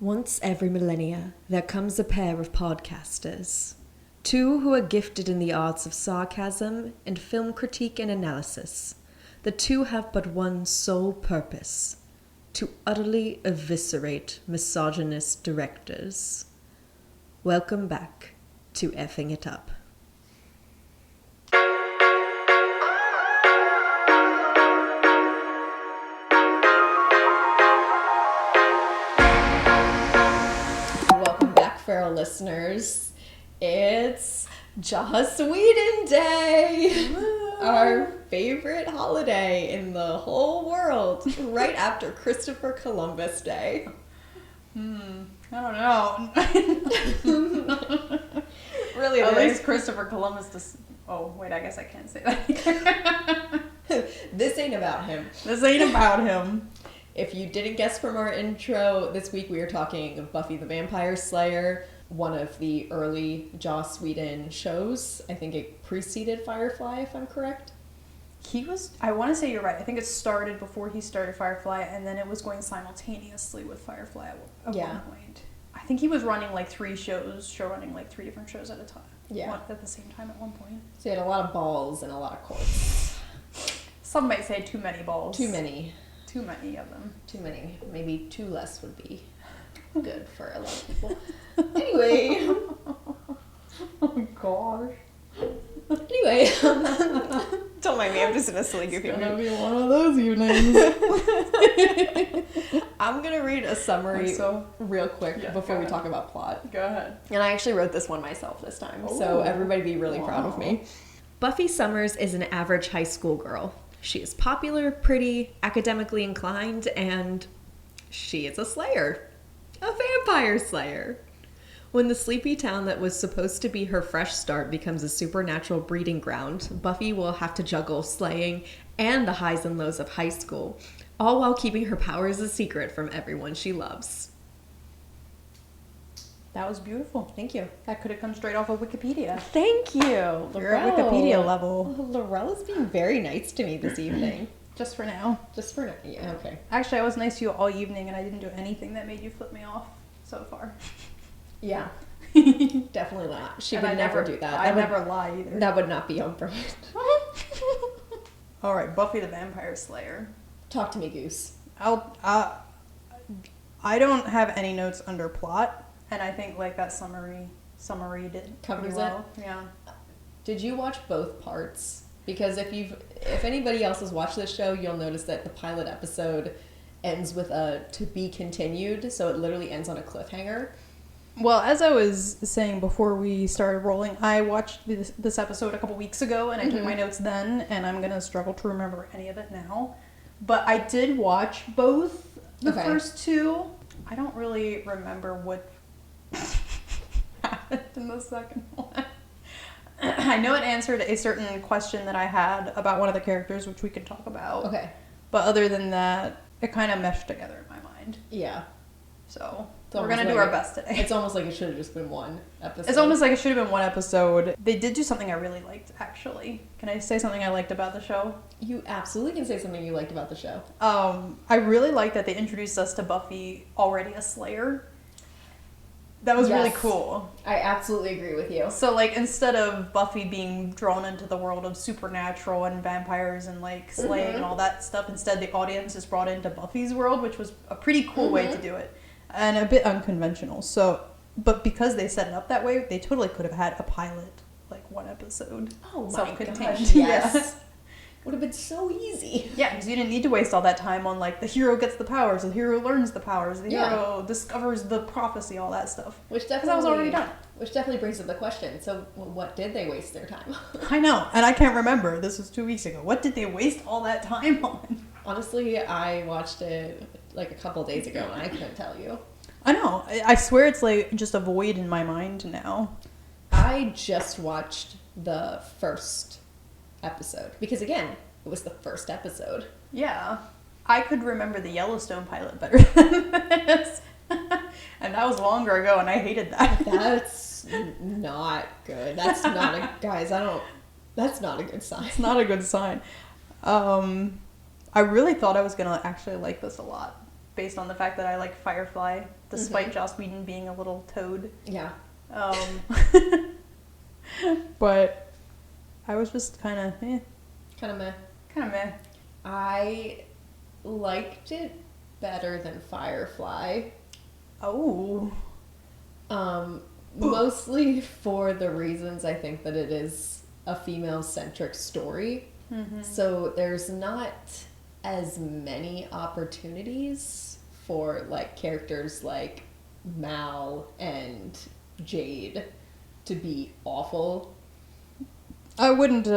Once every millennia, there comes a pair of podcasters. Two who are gifted in the arts of sarcasm and film critique and analysis. The two have but one sole purpose: to utterly eviscerate misogynist directors. Welcome back to Effing It Up. Welcome back for our listeners. It's Joss Whedon Day! Our favorite holiday in the whole world, right after Christopher Columbus Day. I don't know. Really, at least Christopher Columbus oh, wait, I guess I can't say that. This ain't about him. This ain't about him. If you didn't guess from our intro, this week we are talking Buffy the Vampire Slayer, one of the early Joss Whedon shows. I think it preceded Firefly, if I'm correct. I want to say you're right. I think it started before he started Firefly, and then it was going simultaneously with Firefly at one point. I think he was running like three different shows at a time. Yeah. At the same time at one point. So he had a lot of balls and a lot of courts. Some might say too many balls. Too many. Too many of them. Too many. Maybe two less would be good for a lot of people. Anyway. Oh gosh. Anyway. Don't mind me, I'm just in a silly goofy mood. It's gonna be one of those evenings. I'm gonna read a summary real quick before we talk about plot. Go ahead. And I actually wrote this one myself this time, so everybody be really proud of me. Buffy Summers is an average high school girl. She is popular, pretty, academically inclined, and she is a slayer. A vampire slayer. When the sleepy town that was supposed to be her fresh start becomes a supernatural breeding ground, Buffy will have to juggle slaying and the highs and lows of high school, all while keeping her powers a secret from everyone she loves. That was beautiful. Thank you. That could have come straight off of Wikipedia. Thank you. You're at Wikipedia level. Lorelle is being very nice to me this evening. Just for now. Just for now. Yeah, okay. Actually, I was nice to you all evening, and I didn't do anything that made you flip me off so far. Yeah. Definitely not. She would never do that. I never lie either. That would not be on brand. All right, Buffy the Vampire Slayer. Talk to me, Goose. I don't have any notes under plot, and I think like that summary did covers well. it. Yeah. Did you watch both parts? Because if anybody else has watched this show, you'll notice that the pilot episode ends with a "to be continued," so it literally ends on a cliffhanger. Well, as I was saying before we started rolling, I watched this episode a couple weeks ago, and I took my notes then, and I'm going to struggle to remember any of it now. But I did watch both the first two. I don't really remember what happened in the second one. I know it answered a certain question that I had about one of the characters, which we could talk about. Okay. But other than that, it kind of meshed together in my mind. Yeah. So we're going to do our best today. It's almost like it should have just been one episode. It's almost like it should have been one episode. They did do something I really liked, actually. Can I say something I liked about the show? You absolutely can say something you liked about the show. I really liked that they introduced us to Buffy already a Slayer. That was really cool. I absolutely agree with you. So, like, instead of Buffy being drawn into the world of supernatural and vampires and, like, slaying and all that stuff, instead the audience is brought into Buffy's world, which was a pretty cool way to do it. And a bit unconventional. So, but because they set it up that way, they totally could have had a pilot, like, one episode. Oh my self-contained. gosh, yes. Would have been so easy. Yeah, because you didn't need to waste all that time on, like, the hero gets the powers, the hero learns the powers, the hero discovers the prophecy, all that stuff. Which definitely, that was already done. Which definitely brings up the question, so what did they waste their time on? I know, and I can't remember. This was 2 weeks ago. What did they waste all that time on? Honestly, I watched it, like, a couple days ago, and I couldn't tell you. I know. I swear it's, like, just a void in my mind now. I just watched the first episode because, again, it was the first episode. Yeah. I could remember the Yellowstone pilot better than this. And that was longer ago, and I hated that. That's not good. That's not a... Guys, that's not a good sign. It's not a good sign. I really thought I was going to actually like this a lot based on the fact that I like Firefly, despite Joss Whedon being a little toad. Yeah. But I was just kind of Kind of meh. Kind of meh. I liked it better than Firefly. Oh. Mostly for the reasons I think that it is a female-centric story. Mm-hmm. So there's not as many opportunities for like characters like Mal and Jade to be awful. I wouldn't.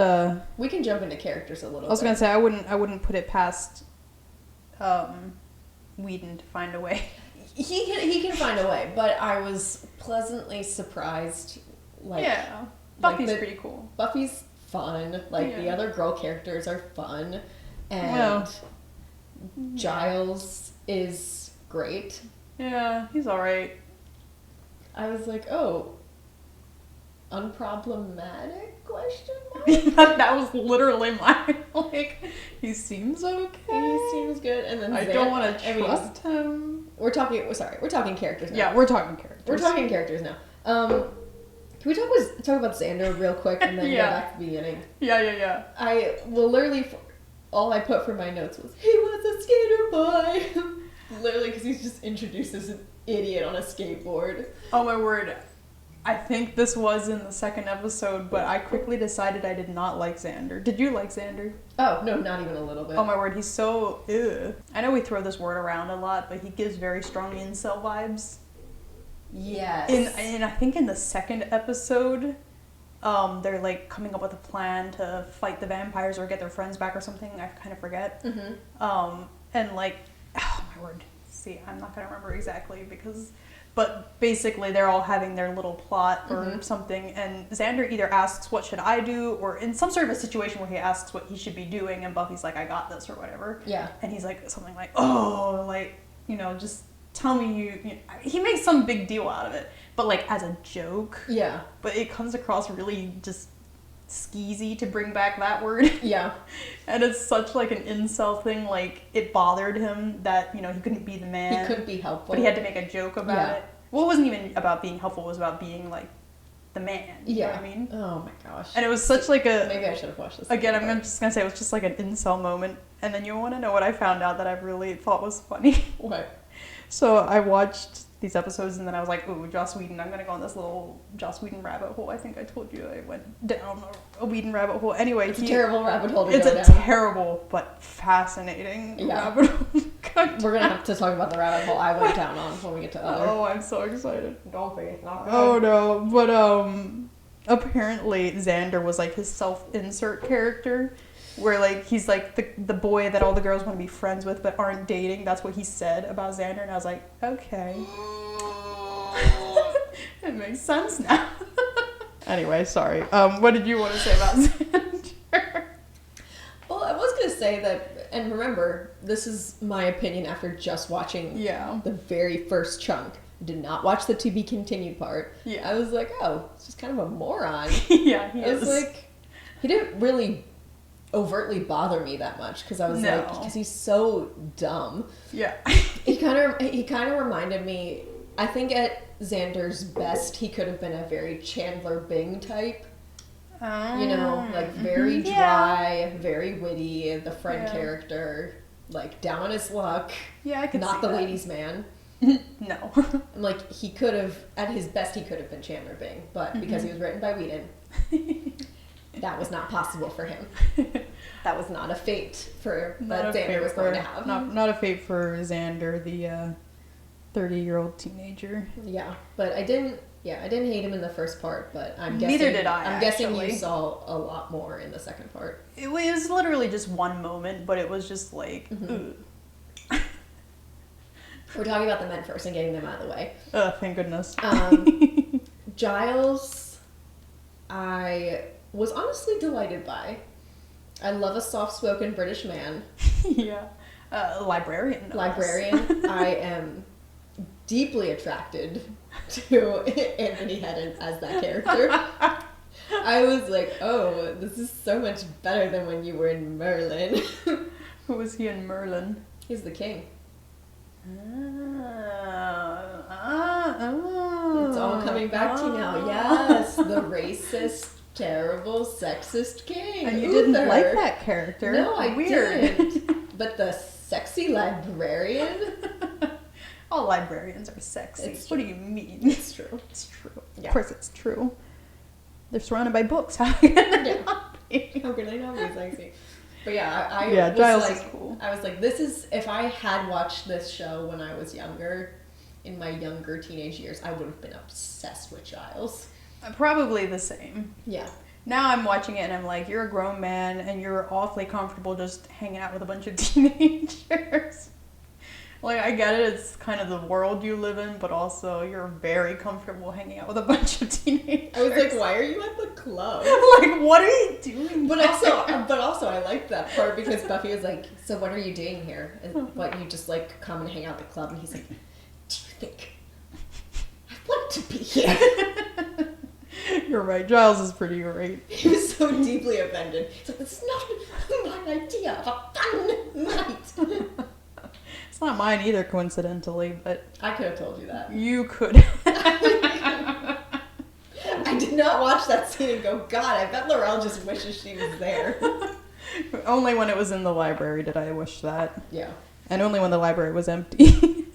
We can jump into characters a little bit. I was gonna say I wouldn't put it past Whedon to find a way. He can find a way, but I was pleasantly surprised. Like, yeah, Buffy's like pretty cool. Buffy's fun. Like the other girl characters are fun, and Giles is great. Yeah, he's all right. I was like, oh, unproblematic? Question mark? That was literally my like. He seems okay. He seems good, and then I don't want to trust him. We're talking characters now. Yeah, we're talking characters. We're talking characters now. Can we talk about Xander real quick and then go back to the beginning? Yeah. I will literally, all I put for my notes was, he was a skater boy. Literally, because he's just introduced as an idiot on a skateboard. Oh my word. I think this was in the second episode, but I quickly decided I did not like Xander. Did you like Xander? Oh, no, not even a little bit. Oh my word, he's so... Ugh. I know we throw this word around a lot, but he gives very strong incel vibes. Yes. And I think in the second episode, they're like coming up with a plan to fight the vampires or get their friends back or something. I kind of forget. Mm-hmm. And like, oh my word. See, I'm not going to remember exactly because... But basically, they're all having their little plot or something, and Xander either asks, what should I do? Or in some sort of a situation where he asks what he should be doing, and Buffy's like, I got this, or whatever. Yeah. And he's like, something like, oh, like, you know, just tell me you know. He makes some big deal out of it, but like as a joke. Yeah. But it comes across really just skeezy to bring back that word. Yeah. And it's such like an incel thing, like it bothered him that, you know, he couldn't be the man. He couldn't be helpful. But he had to make a joke about it. Well, it wasn't even about being helpful, it was about being like the man. You know what I mean? Oh my gosh. And it was such like a... Maybe I should have watched this. Again, just gonna say it was just like an incel moment. And then you wanna know what I found out that I really thought was funny? What? So I watched these episodes and then I was like, ooh, Joss Whedon, I'm gonna go on this little Joss Whedon rabbit hole. I think I told you I went down a Whedon rabbit hole. Anyway, it's a terrible rabbit hole to It's go a down. terrible but fascinating rabbit hole. We're gonna have to talk about the rabbit hole I went down on when we get to other. Oh, I'm so excited. Don't be. Not good. Oh no, but apparently Xander was like his self-insert character. Where like he's like the boy that all the girls want to be friends with but aren't dating. That's what he said about Xander, and I was like, okay. It makes sense now. Anyway, sorry. What did you want to say about Xander? Well, I was gonna say that, and remember, this is my opinion after just watching the very first chunk. Did not watch the to be continued part. Yeah. I was like, oh, it's just kind of a moron. Yeah, he is. I was like, he didn't really overtly bother me that much because I was like, because he's so dumb. Yeah. he kind of reminded me. I think at Xander's best, he could have been a very Chandler Bing type. You know, like very dry, very witty, the friend character, like down on his luck. Yeah, I could not see the that. ladies' man. No. Like he could have, at his best, he could have been Chandler Bing, but because he was written by Whedon, that was not possible for him. That was not a fate for that Xander was going to have. Not a fate for Xander, the 30-year-old teenager. Yeah, but I didn't hate him in the first part, but I'm guessing... Neither did I, I'm guessing you saw a lot more in the second part. It was literally just one moment, but it was just like, ooh. We're talking about the men first and getting them out of the way. Oh, thank goodness. Giles, I was honestly delighted by. I love a soft-spoken British man. Yeah. Librarian. Librarian. I am deeply attracted to Anthony Hedden as that character. I was like, oh, this is so much better than when you were in Merlin. Who was he in Merlin? He's the king. It's all coming back to you now. Yes, the racist, terrible, sexist king. And you didn't like that character. No, I Weird. didn't. But the sexy librarian? All librarians are sexy. What do you mean? It's true. It's true. Yeah. Of course it's true. They're surrounded by books. How can they not be? How can I not be sexy? But yeah, I was Giles like, is cool. I was like, this is, if I had watched this show when I was younger, in my younger teenage years, I would have been obsessed with Giles. Probably the same. Yeah. Now I'm watching it and I'm like, you're a grown man and you're awfully comfortable just hanging out with a bunch of teenagers. Like, I get it, it's kind of the world you live in, but also you're very comfortable hanging out with a bunch of teenagers. I was like, why are you at the club? Like, what are you doing? But also, I liked that part because Buffy was like, so what are you doing here? And what, you just like come and hang out at the club? And he's like, do you think I want to be here? You're right, Giles is pretty great. He was so deeply offended. He's like, it's not my idea of a fun night. It's not mine either, coincidentally, but I could have told you that. you could. I did not watch that scene and go, God, I bet Lorelle just wishes she was there. Only when it was in the library did I wish that. Yeah. And only when the library was empty.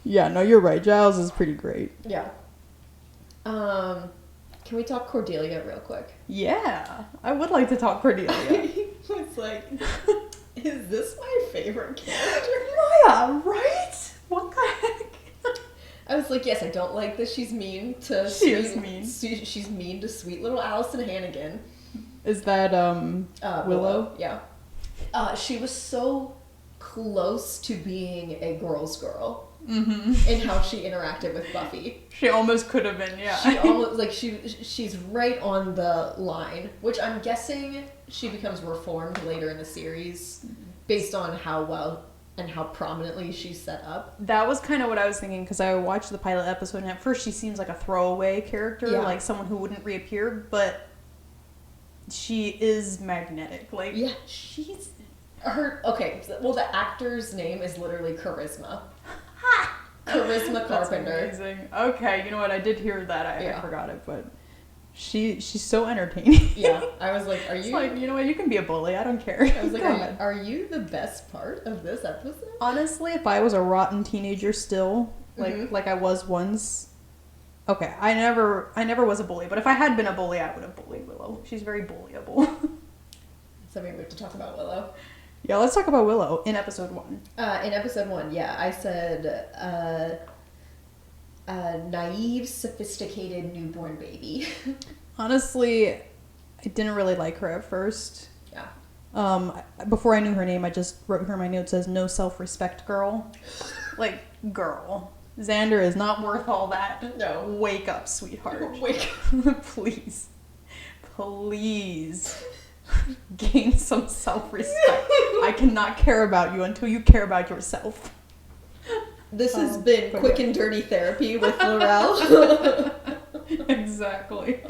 Yeah, no, you're right. Giles is pretty great. Yeah. Can we talk Cordelia real quick? Yeah, I would like to talk Cordelia. It's like, is this my favorite character? Mya, right? What the heck? I was like, yes, I don't like that she's mean to Is mean. She's mean to sweet little Allison Hannigan. Is that Willow? Yeah. She was so close to being a girl's girl in how she interacted with Buffy. She almost could have been, yeah. She almost like she's right on the line, which I'm guessing she becomes reformed later in the series based on how well and how prominently she's set up. That was kind of what I was thinking, because I watched the pilot episode and at first she seems like a throwaway character, like someone who wouldn't reappear, but she is magnetic. Like, yeah, she's her. Okay, well, the actor's name is literally Charisma. Charisma Carpenter. That's amazing. Okay, you know what? I did hear that. I forgot it, but she's so entertaining. Yeah, I was like, are It's you? like, you know what? You can be a bully. I don't care. I was like, are you the best part of this episode? Honestly, if I was a rotten teenager still, like I was once. Okay, I never was a bully, but if I had been a bully, I would have bullied Willow. She's very bullyable. So we have to talk about Willow. Yeah, let's talk about Willow in episode 1. In episode 1, yeah, I said naive, sophisticated newborn baby. Honestly, I didn't really like her at first. Yeah. Before I knew her name, I just wrote her in my notes as no self-respect girl. Like, girl. Xander is not worth all that. No. Wake up, sweetheart. Wake up. Please. Please. Gain some self-respect. I cannot care about you until you care about yourself. This has been quick and dirty therapy with Lorelle. Exactly.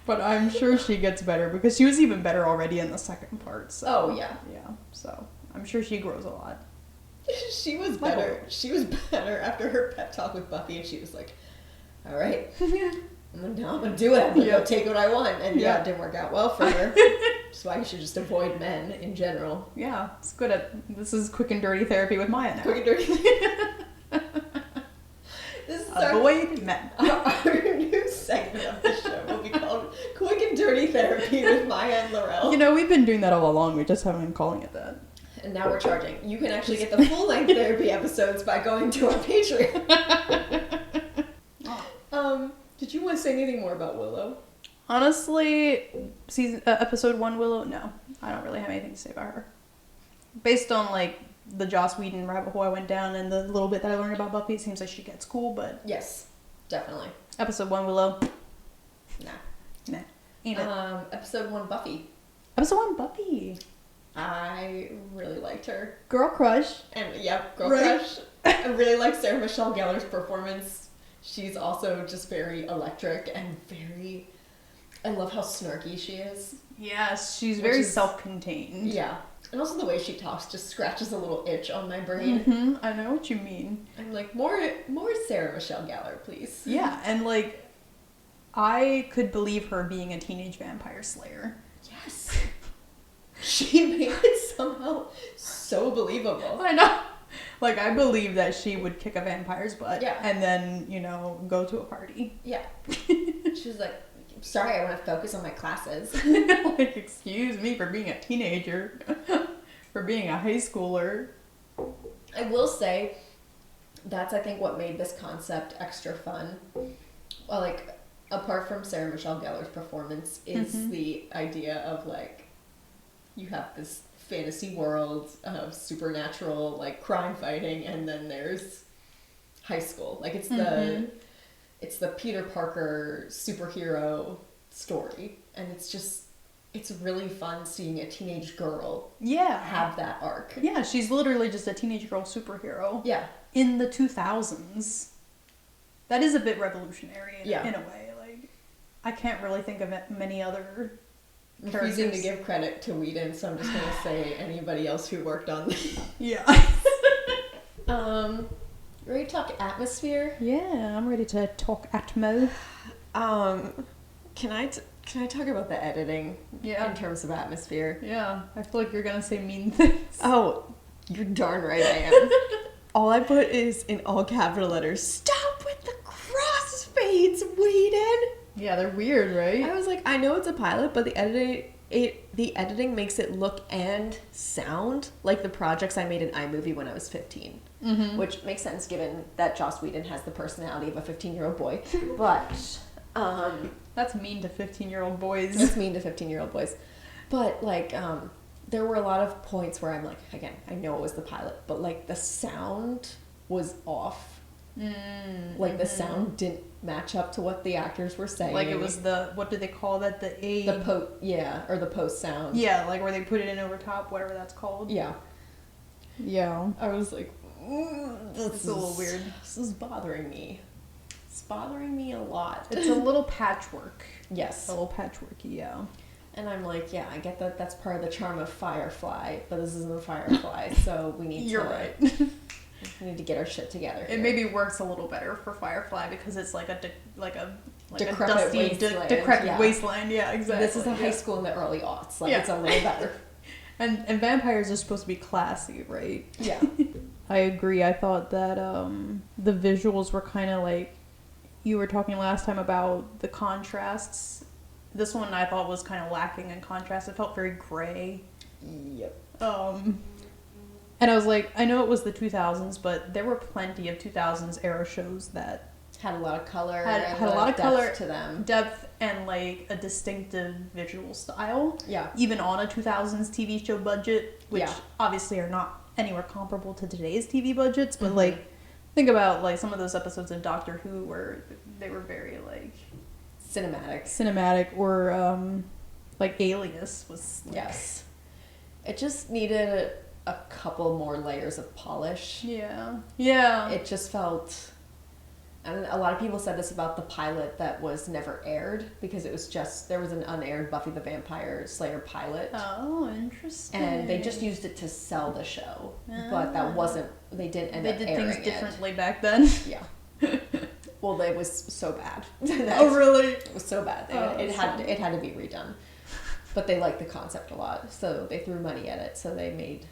But I'm sure she gets better because she was even better already in the second part. So. Oh, yeah. Yeah, so I'm sure she grows a lot. She was better. She was better after her pep talk with Buffy, and she was like, all right. Now I'm gonna do it. I'm gonna go take what I want. And yeah, it didn't work out well for her. That's why you should just avoid men in general. Yeah, it's good at this is quick and dirty therapy with Mya now. Quick and dirty. This is avoid men. Our new segment of the show will be called Quick and Dirty Therapy with Mya and Lorelle. You know, we've been doing that all along. We just haven't been calling it that. And now we're charging. You can actually get the full-length therapy episodes by going to our Patreon. Did you want to say anything more about Willow? Honestly, episode 1 Willow, no. I don't really have anything to say about her. Based on, like, the Joss Whedon rabbit hole I went down and the little bit that I learned about Buffy, it seems like she gets cool, but... Yes, definitely. Episode 1 Willow? Nah. Ain't it? Episode 1 Buffy. Episode 1 Buffy. I really liked her. Girl crush. And, girl crush. I really like Sarah Michelle Gellar's performance. She's also just very electric and I love how snarky she is. Yes, she's very self-contained. Yeah. And also the way she talks just scratches a little itch on my brain. Mm-hmm. I know what you mean. I'm like, more Sarah Michelle Gellar, please. Yeah, and like, I could believe her being a teenage vampire slayer. Yes. She made it somehow so believable. I know. Like, I believe that she would kick a vampire's butt. Yeah. And then, go to a party. Yeah. She was like, sorry, I want to focus on my classes. Like, excuse me for being a teenager. For being a high schooler. I will say, that's, I think, what made this concept extra fun. Well, like, apart from Sarah Michelle Gellar's performance, is the idea of, like, you have this fantasy world of supernatural, like, crime fighting, and then there's high school. Like, it's the Peter Parker superhero story, and it's really fun seeing a teenage girl have that arc. Yeah, she's literally just a teenage girl superhero. Yeah. In the 2000s. That is a bit revolutionary in a way. Like, I can't really think of many other refusing to give credit to Whedon, so I'm just going to say anybody else who worked on this. Yeah. Ready to talk atmosphere? Yeah, I'm ready to talk atmo. Can I talk about the editing in terms of atmosphere? Yeah, I feel like you're going to say mean things. Oh, you're darn right I am. All I put is, in all capital letters, stop with the crossfades, Whedon! Yeah, they're weird, right? I was like, I know it's a pilot, but the editing makes it look and sound like the projects I made in iMovie when I was 15. Mm-hmm. Which makes sense given that Joss Whedon has the personality of a 15-year-old boy. But, that's mean to 15-year-old boys. That's mean to 15-year-old boys. But, like, there were a lot of points where I'm like, again, I know it was the pilot, but, like, the sound was off. Like, the sound didn't match up to what the actors were saying. Like, it was what do they call that? The post sound. Yeah, like where they put it in over top, whatever that's called. Yeah. Yeah. I was like, it's a little weird. This is bothering me. It's bothering me a lot. It's a little patchwork. Yes. A little patchworky, yeah. And I'm like, yeah, I get that that's part of the charm of Firefly, but this isn't Firefly, so we need You're right. We need to get our shit together here. It maybe works a little better for Firefly because it's like a decrepit dusty, wasteland. decrepit wasteland. Yeah, exactly. This is a high school in the early aughts. Like, it's a little better. And vampires are supposed to be classy, right? Yeah. I agree. I thought that the visuals were kind of like, you were talking last time about the contrasts. This one I thought was kind of lacking in contrast. It felt very gray. Yep. And I was like, I know it was the 2000s, but there were plenty of 2000s era shows that had a lot of color. Had a lot of color to them. Depth and like a distinctive visual style. Yeah. Even on a 2000s TV show budget, which obviously are not anywhere comparable to today's TV budgets, but like think about like some of those episodes of Doctor Who where they were very like cinematic or like Alias was like, yes. It just needed a couple more layers of polish. Yeah. Yeah. It just felt, and a lot of people said this about the pilot that was never aired because it was just, there was an unaired Buffy the Vampire Slayer pilot. Oh, interesting. And they just used it to sell the show. But that wasn't, they didn't end up airing it. They did things differently back then. Yeah. Well, it was so bad. Oh, really? It was so bad. It had to be redone. But they liked the concept a lot, so they threw money at it. So they made.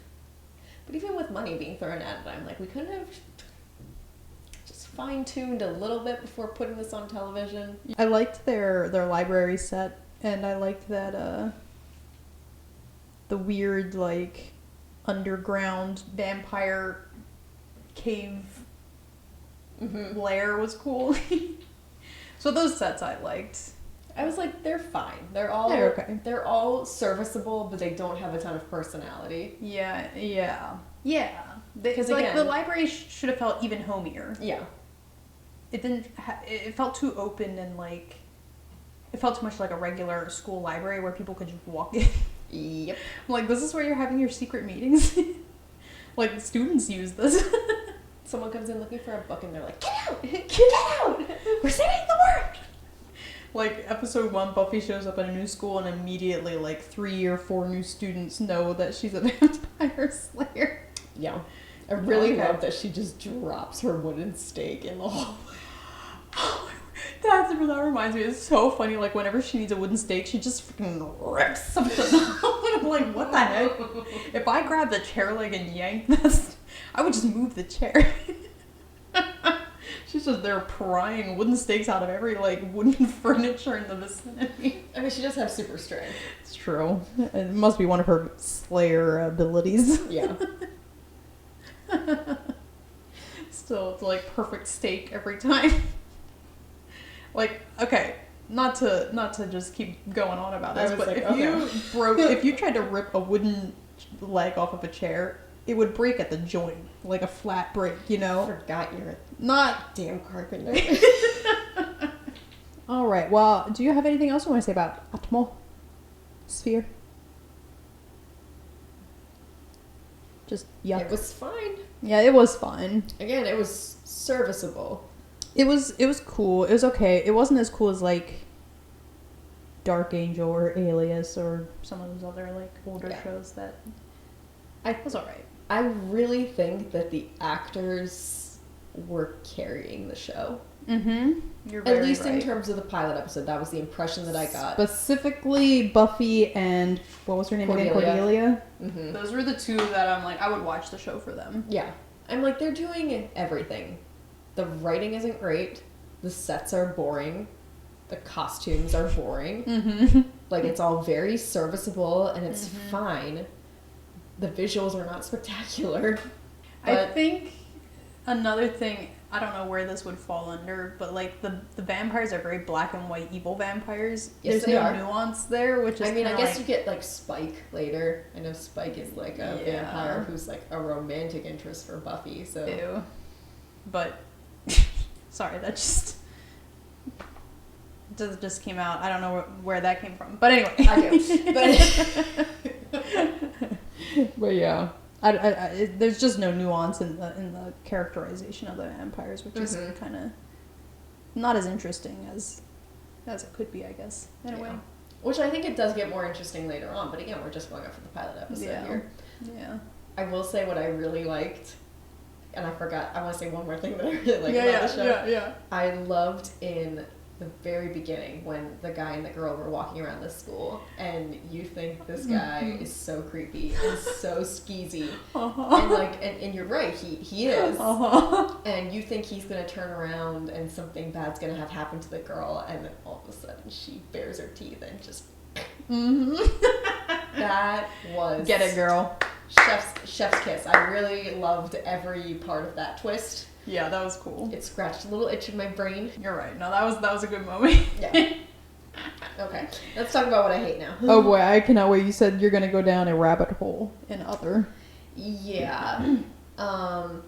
But even with money being thrown at it, I'm like, we couldn't have just fine-tuned a little bit before putting this on television. I liked their library set, and I liked that the weird like underground vampire cave lair was cool. So those sets I liked. I was like, they're fine. They're okay. They're all serviceable, but they don't have a ton of personality. Yeah. Because like the library should have felt even homier. Yeah. It didn't. It felt too open and like. It felt too much like a regular school library where people could just walk in. Yep. Like, this is where you're having your secret meetings. Like, students use this. Someone comes in looking for a book and they're like, get out! Get out! We're saving the world! Like, episode 1, Buffy shows up at a new school and immediately, like, 3 or 4 new students know that she's a vampire slayer. Yeah. I really love that she just drops her wooden stake in the hole. That reminds me, it's so funny, like, whenever she needs a wooden stake, she just freaking rips something out. I'm like, what the heck? If I grabbed the chair leg and yanked this, I would just move the chair. She's just there prying wooden stakes out of every, like, wooden furniture in the vicinity. I mean, she does have super strength. It's true. It must be one of her slayer abilities. Yeah. Still, it's like perfect stake every time. Like, okay, not to just keep going on about this, but like, if you tried to rip a wooden leg off of a chair, it would break at the joint, like a flat break, you know? I forgot you're not damn carpenter. All right. Well, do you have anything else you want to say about atmosphere? Just yuck. It was fine. Yeah, it was fine. Again, it was serviceable. It was cool. It was okay. It wasn't as cool as like Dark Angel or Alias or some of those other like older shows that was alright. I really think that the actors were carrying the show. Mm-hmm. You're very At least right. in terms of the pilot episode, that was the impression that I got. Specifically Buffy and what was her name again? Cordelia. Mm-hmm. Those were the two that I'm like, I would watch the show for them. Yeah. I'm like, they're doing everything. The writing isn't great. The sets are boring. The costumes are boring. Mm-hmm. Like, it's all very serviceable and it's fine. The visuals are not spectacular. I think another thing, I don't know where this would fall under, but like the vampires are very black and white evil vampires. Yes, There's no nuance there, which is I mean, I guess like, you get like Spike later. I know Spike is like a vampire who's like a romantic interest for Buffy, so. Ew. But sorry, that just came out. I don't know where that came from. But anyway. I do. But yeah. There's just no nuance in the characterization of the vampires, which is kind of not as interesting as it could be, I guess, in a way. Which I think it does get more interesting later on, but again, we're just going off of the pilot episode here. Yeah. I will say what I really liked, and I forgot, I want to say one more thing that I really liked about the show. Yeah. I loved in the very beginning when the guy and the girl were walking around the school, and you think this guy is so creepy and so skeezy, and like, and you're right, he is, and you think he's gonna turn around and something bad's gonna have happened to the girl, and then all of a sudden she bares her teeth and just that was get it, girl. Chef's kiss. I really loved every part of that twist. Yeah, that was cool. It scratched a little itch in my brain. You're right. No, that was a good moment. Yeah. Okay, let's talk about what I hate now. Oh boy, I cannot wait. You said you're gonna go down a rabbit hole in other. Yeah. I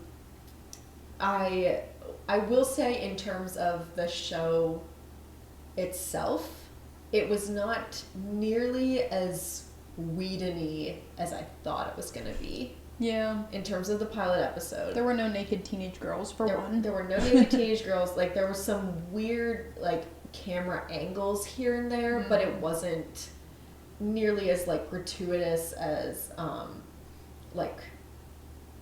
will say in terms of the show itself, it was not nearly as Whedon-y as I thought it was gonna be. Yeah. In terms of the pilot episode. There were no naked teenage girls, for one. There were no naked teenage girls. Like, there were some weird, like, camera angles here and there, but it wasn't nearly as, like, gratuitous as, like...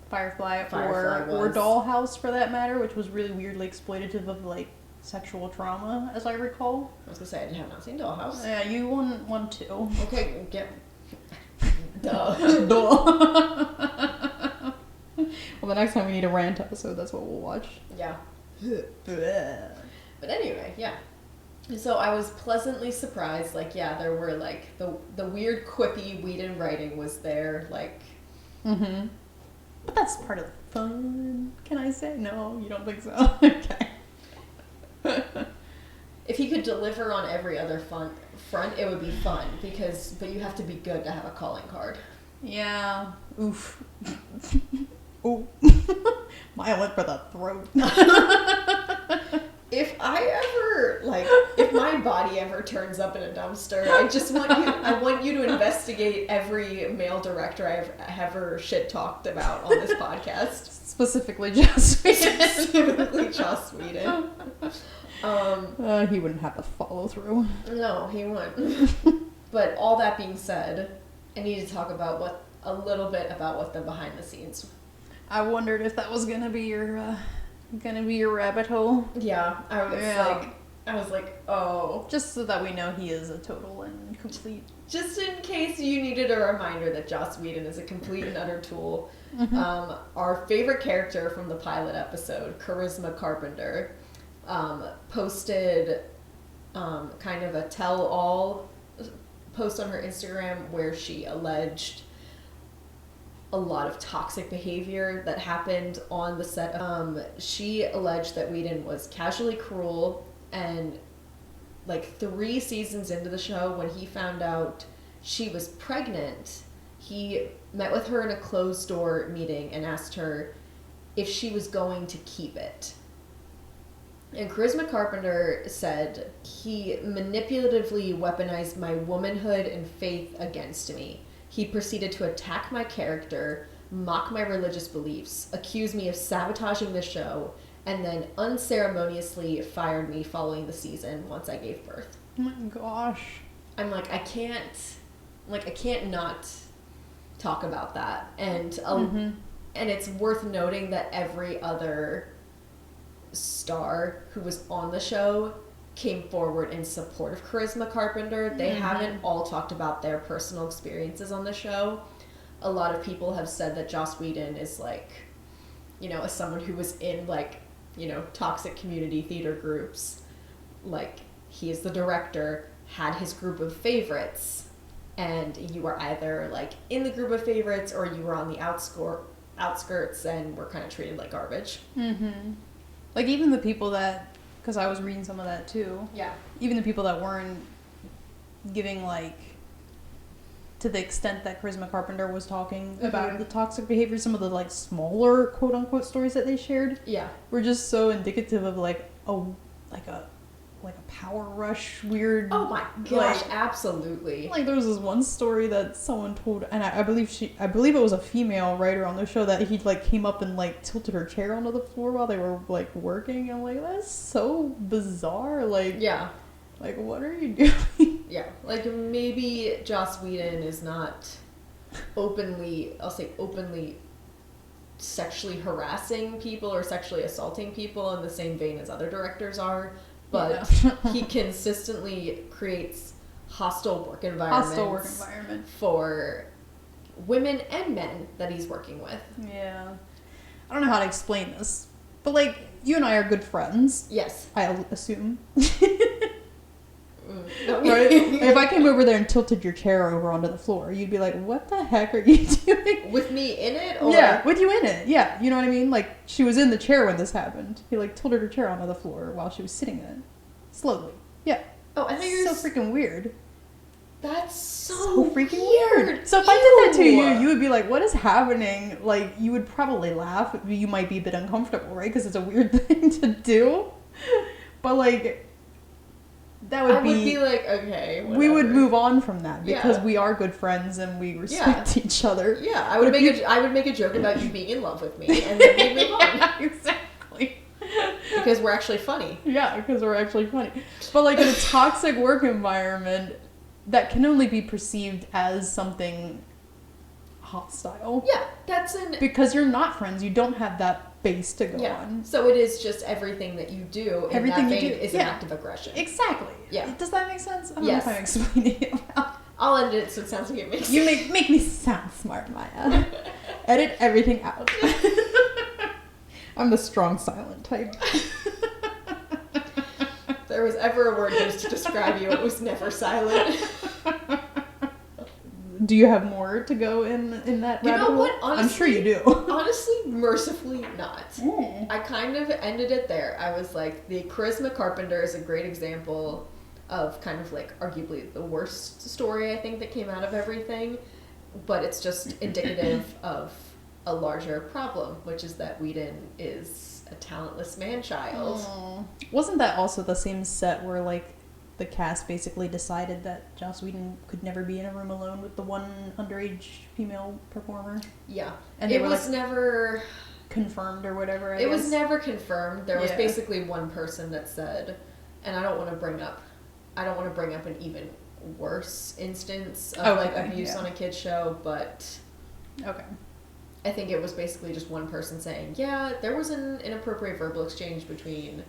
Firefly was. or Dollhouse, for that matter, which was really weirdly exploitative of, like, sexual trauma, as I recall. I was gonna say, I have not seen Dollhouse. Yeah, you wouldn't want to. Okay, get... Duh. Well, the next time we need a rant episode, that's what we'll watch. Yeah. But anyway, yeah. So I was pleasantly surprised, like, yeah, there were, like, the weird quippy Whedon writing was there, like... Mm-hmm. But that's part of the fun, can I say? No, you don't think so? Okay. If he could deliver on every other front, it would be fun, but you have to be good to have a calling card. Yeah. Oof. Ooh. Mine went for the throat. If my body ever turns up in a dumpster, I want you to investigate every male director I've ever shit talked about on this podcast. Specifically Joss Whedon. Specifically Joss Whedon. He wouldn't have to follow through. No, he wouldn't. But all that being said, I need to talk about a little bit about what the behind the scenes. I wondered if that was gonna be your rabbit hole. Yeah, I was like, oh. Just so that we know he is a total and complete. Just in case you needed a reminder that Joss Whedon is a complete and utter tool. Mm-hmm. Our favorite character from the pilot episode, Charisma Carpenter, posted kind of a tell-all post on her Instagram where she alleged a lot of toxic behavior that happened on the set. She alleged that Whedon was casually cruel, and like 3 seasons into the show, when he found out she was pregnant, he met with her in a closed door meeting and asked her if she was going to keep it. And Charisma Carpenter said, he manipulatively weaponized my womanhood and faith against me. He proceeded to attack my character, mock my religious beliefs, accuse me of sabotaging the show, and then unceremoniously fired me following the season once I gave birth. Oh my gosh. I'm like, I can't not talk about that. And and it's worth noting that every other star who was on the show came forward in support of Charisma Carpenter. They haven't all talked about their personal experiences on the show. A lot of people have said that Joss Whedon is like, as someone who was in like, toxic community theater groups, like he is the director, had his group of favorites, and you were either like in the group of favorites or you were on the outskirts and were kind of treated like garbage. Like even the people that, because I was reading some of that too. Yeah. Even the people that weren't giving like, to the extent that Charisma Carpenter was talking about the toxic behavior, some of the like smaller quote unquote stories that they shared. Yeah. Were just so indicative of like a power rush weird. Oh my gosh, absolutely. Like there was this one story that someone told, and I believe it was a female writer on the show, that he like came up and like tilted her chair onto the floor while they were like working. I'm like, that's so bizarre. Like, yeah, like what are you doing? Yeah, like maybe Joss Whedon is not openly sexually harassing people or sexually assaulting people in the same vein as other directors are. But he consistently creates hostile work environments for women and men that he's working with. Yeah. I don't know how to explain this, but like, you and I are good friends. Yes. I assume. Right? If I came over there and tilted your chair over onto the floor, you'd be like, what the heck are you doing? With me in it? Or? Yeah, with you in it. Yeah, you know what I mean? Like, she was in the chair when this happened. He like tilted her chair onto the floor while she was sitting in it. Slowly. Yeah. Oh, I think you're so freaking weird. That's so freaking weird. So if I did that to you, you would be like, what is happening? Like, you would probably laugh. You might be a bit uncomfortable, right? Because it's a weird thing to do. But like, that would be like, okay, whatever. We would move on from that because we are good friends and we respect each other. Yeah, I would make a joke about you being in love with me, and then we'd move on. Exactly. Because we're actually funny. Yeah, because we're actually funny. But like in a toxic work environment, that can only be perceived as something hostile. Yeah, because you're not friends. You don't have that base to go on. So it is just everything that you do. Everything you do is an act of aggression. Exactly. Yeah. Does that make sense? I don't know if I'm explaining it well. I'll edit it so it sounds like it makes sense. You make me sound smart, Maya. Edit everything out. I'm the strong silent type. If there was ever a word used to describe you, it was never silent. Do you have more to go in that rabbit hole? What? Honestly, I'm sure you do. Honestly, mercifully not. I kind of ended it there. I was like, the Charisma Carpenter is a great example of kind of like arguably the worst story I think that came out of everything, but it's just indicative of a larger problem, which is that Whedon is a talentless man-child. Wasn't that also the same set where like the cast basically decided that Joss Whedon could never be in a room alone with the one underage female performer? Yeah. And it was never... confirmed or whatever. It was never confirmed. There was basically one person that said, and I don't want to bring up an even worse instance of like abuse on a kid's show, but I think it was basically just one person saying, yeah, there was an inappropriate verbal exchange between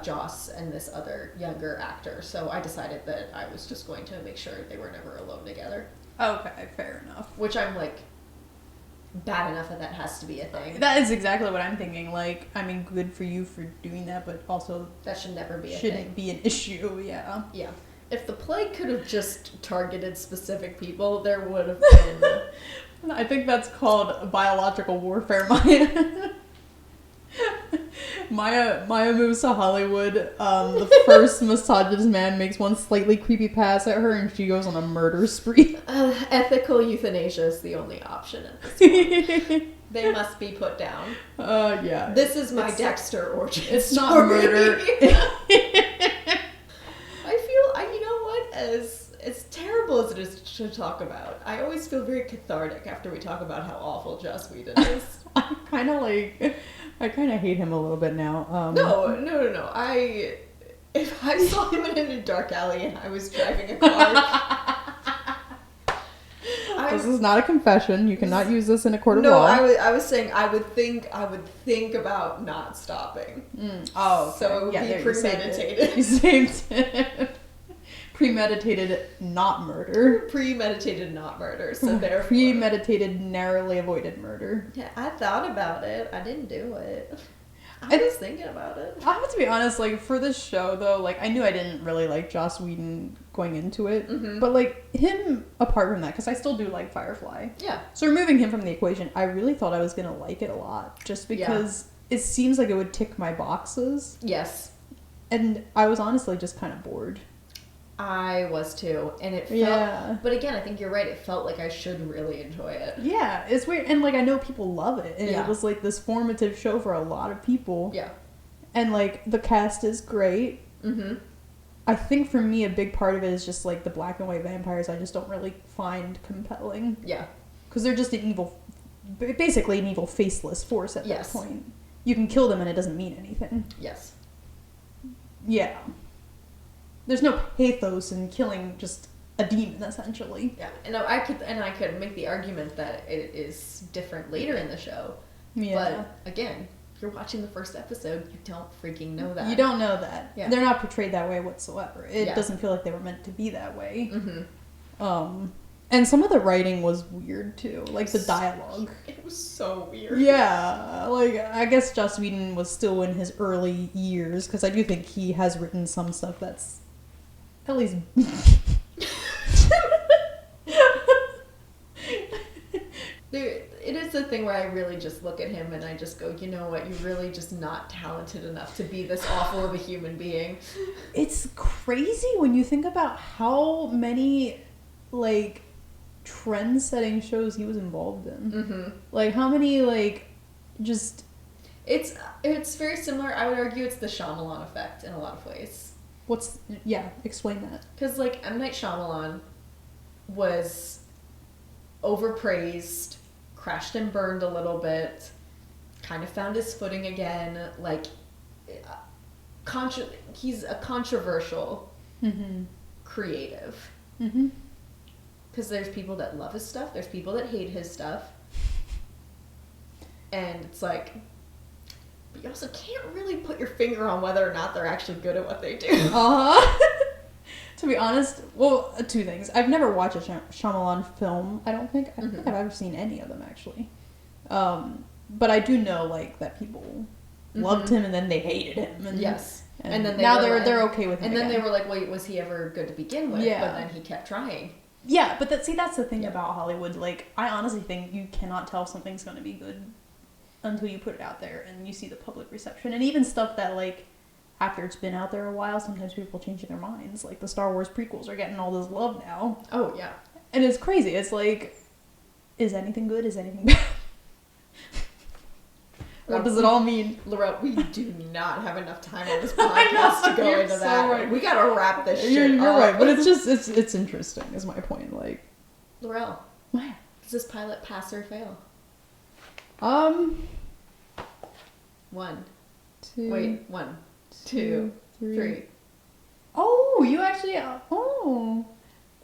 Joss and this other younger actor, so I decided that I was just going to make sure they were never alone together. Okay, fair enough. Which I'm like, bad enough that has to be a thing. That is exactly what I'm thinking. Like, I mean, good for you for doing that, but also that should never be a thing. Shouldn't be an issue, yeah. Yeah. If the plague could have just targeted specific people, there would have been... I think that's called biological warfare, Maya. Maya moves to Hollywood. The first misogynist man makes one slightly creepy pass at her, and she goes on a murder spree. Ethical euthanasia is the only option at this point. They must be put down. Yeah. This is my Dexter origin It's story. not murder. I feel, you know what, as terrible as it is to talk about, I always feel very cathartic after we talk about how awful Joss Whedon is. I kind of hate him a little bit now. No. If I saw him in a dark alley and I was driving a car... This is not a confession. You cannot use this in a court of law. No, I was saying I would think about not stopping. Oh, okay. So it would be premeditated. You saved it. Premeditated not murder. Premeditated not murder. So therefore, premeditated narrowly avoided murder. Yeah, I thought about it. I didn't do it. I was thinking about it. I have to be honest, like, for this show, though, like, I knew I didn't really like Joss Whedon going into it. Mm-hmm. But, like, him, apart from that, because I still do like Firefly. Yeah. So removing him from the equation, I really thought I was going to like it a lot. Just because it seems like it would tick my boxes. Yes. And I was honestly just kind of bored. I was too, and it felt, but again, I think you're right, it felt like I should really enjoy it. Yeah, it's weird, and like, I know people love it, and it was like this formative show for a lot of people. Yeah. And like, the cast is great. Mm-hmm. I think for me, a big part of it is just like the black and white vampires I just don't really find compelling. Yeah. Because they're just basically an evil faceless force at that point. You can kill them and it doesn't mean anything. Yes. Yeah. There's no pathos in killing just a demon, essentially. Yeah, and I could make the argument that it is different later in the show. Yeah. But again, if you're watching the first episode, you don't freaking know that. You don't know that. Yeah. They're not portrayed that way whatsoever. It doesn't feel like they were meant to be that way. Mm-hmm. And some of the writing was weird too, like the dialogue. It was so weird. Yeah, like I guess Joss Whedon was still in his early years, because I do think he has written some stuff that's at least it is the thing where I really just look at him and I just go, you know what, you're really just not talented enough to be this awful of a human being. It's crazy when you think about how many like trend-setting shows he was involved in. Mm-hmm. Like how many like just it's very similar. I would argue it's the Shyamalan effect in a lot of ways. Explain that. Because, like, M. Night Shyamalan was overpraised, crashed and burned a little bit, kind of found his footing again. Like, he's a controversial creative. Because there's people that love his stuff, there's people that hate his stuff. And it's like... But you also can't really put your finger on whether or not they're actually good at what they do. To be honest, well, two things. I've never watched a Shyamalan film, I don't think. I don't think I've ever seen any of them, actually. But I do know, like, that people loved him and then they hated him. And, and then they're okay with him And then again. they were like, wait, was he ever good to begin with? Yeah. But then he kept trying. Yeah, but that's the thing about Hollywood. Like, I honestly think you cannot tell if something's going to be good until you put it out there and you see the public reception. And even stuff that, like, after it's been out there a while, sometimes people change their minds. Like, the Star Wars prequels are getting all this love now. Oh, yeah. And it's crazy. It's like, is anything good? Is anything bad? What does it all mean? Lorelle, we do not have enough time on this podcast to go into that. Right. We gotta wrap this shit You're up. right, but it's just, it's interesting, is my point. Like, Lorelle, what? does this pilot pass or fail? One. Two. Wait, 1, 2, 3. Oh, you actually. Oh.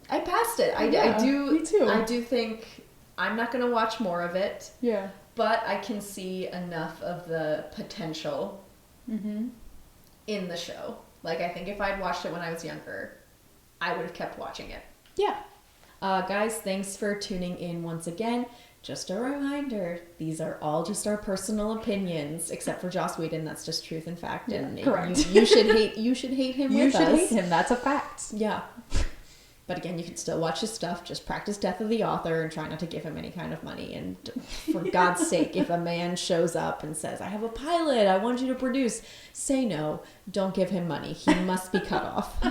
I passed it. Me too. I do think I'm not going to watch more of it. Yeah. But I can see enough of the potential in the show. Like, I think if I'd watched it when I was younger, I would have kept watching it. Yeah. Guys, thanks for tuning in once again. Just a reminder, these are all just our personal opinions, except for Joss Whedon. That's just truth and fact. Yeah, and correct. You should hate him with us. You should hate him. That's a fact. Yeah. But again, you can still watch his stuff. Just practice death of the author and try not to give him any kind of money. And for God's sake, if a man shows up and says, I have a pilot, I want you to produce, say no. Don't give him money. He must be cut off.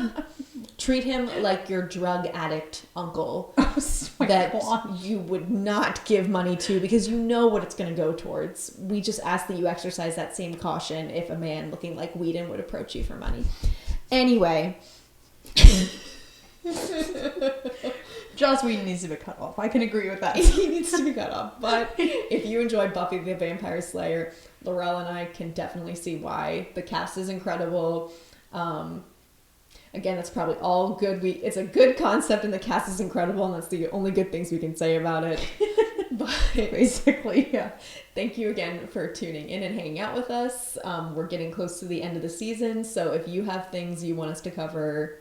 Treat him like your drug addict uncle that you would not give money to because you know what it's going to go towards. We just ask that you exercise that same caution if a man looking like Whedon would approach you for money. Anyway... Joss Whedon needs to be cut off. I can agree with that. He needs to be cut off. But if you enjoyed Buffy the Vampire Slayer, Lorelle and I can definitely see why. The cast is incredible. Again, that's probably all good. It's a good concept and the cast is incredible, and that's the only good things we can say about it. But basically, yeah. Thank you again for tuning in and hanging out with us. We're getting close to the end of the season, so if you have things you want us to cover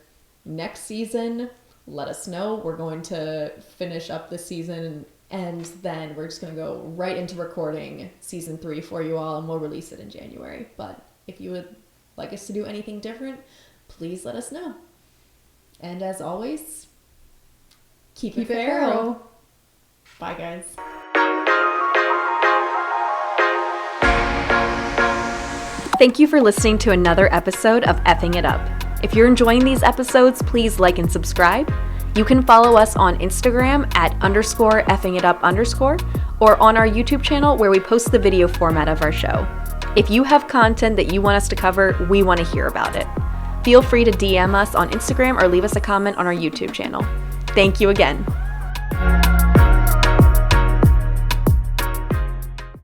next season, let us know. We're going to finish up the season and then we're just going to go right into recording season 3 for you all, and we'll release it in January. But if you would like us to do anything different, please let us know. And as always, keep it feral. Bye, guys. Thank you for listening to another episode of Effing It Up. If you're enjoying these episodes, please like and subscribe. You can follow us on Instagram at _effingitup_ or on our YouTube channel where we post the video format of our show. If you have content that you want us to cover, we want to hear about it. Feel free to DM us on Instagram or leave us a comment on our YouTube channel. Thank you again.